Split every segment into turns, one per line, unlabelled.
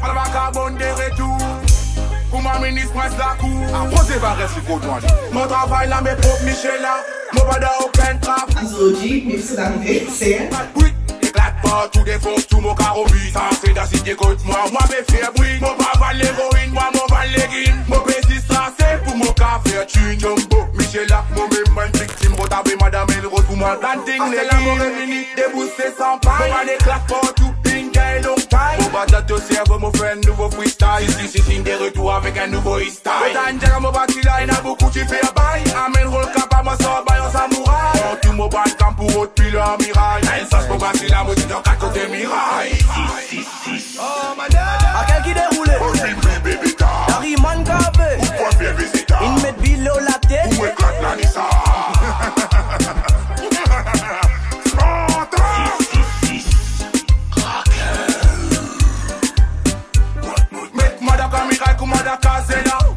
à la vagabonde des retours. Pour ma ministre, moi, c'est la cour. Après, c'est pas rester pour toi. Mon travail là, mes propres Michela. Mon pas d'aucun travail.
Azodi, mais c'est d'arriver, c'est.
Oui, éclate pas, tout défonce, tout mon carobie. Ça fait d'acide, écoute-moi, moi, me faire bruit. Mon pas val l'héroïne, moi, mon val léguine. Mon pésis tracé pour mon café, tu jumbo. Michela, mon même victime, retardé, madame, elle rose pour moi. Planting, les l'amour est fini, déboussé sans paille. Mon pas éclate pas, tout ping, et long time. Mon pas de cerveau, mon fait un nouveau freestyle. Ici, c'est des retours avec un nouveau style. Peut-être, mon bâti là, il a beaucoup, tu fais un bail. Amène, roll cap à ma soeur, bail en samouraï. Tout mon bal camp pour autre pile en miraille. Elle sauce pour bâti là, moi, tu dans 4 côtés miraille.
Oh, madame. À quel qui déroule?
Oh, oui, bébé, t'as.
Dariman Gavé.
Pourquoi faire visiter?
Il met below la tête.
Où éclate la Nissa?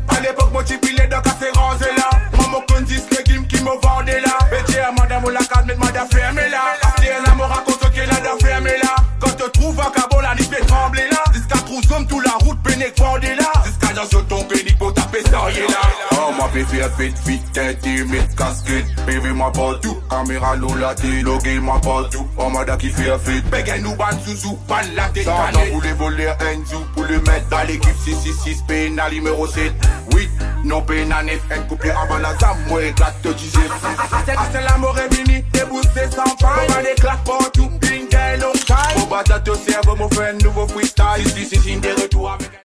À l'époque, moi, tu pilais de casser rasé là. Maman, qu'on dise les games qui me vendaient là. Bétier, madame, ou la case, mais madame, fermez là. Assez, elle me raconte qu'elle a de fermer là. Quand te trouve à Cabot, la nuit fait trembler là. Jusqu'à Trouzom, tout la route, pénèque, vendez là. Jusqu'à dans ce ton pénique pour taper ça, y est là. Oh, ma bébé, vite, timide, casquette. Bébé, ma partout. Caméra, l'ola, logué, ma partout. Oh, madame, qui fait fit. Bégaye, nous, ban, sous, ban, la tête, canet. Vous voulez voler un zou pour le mettre dans l'équipe 666, pénal numéro 7. Oui, non pénal, un coupé avant la zam, moi, éclate, te disais. C'est l'amour est fini, déboussé sans paille. On va éclate partout, bing, long time. Mon bâtard, te serve, mon fait un nouveau freestyle. Ici, c'est des retours avec.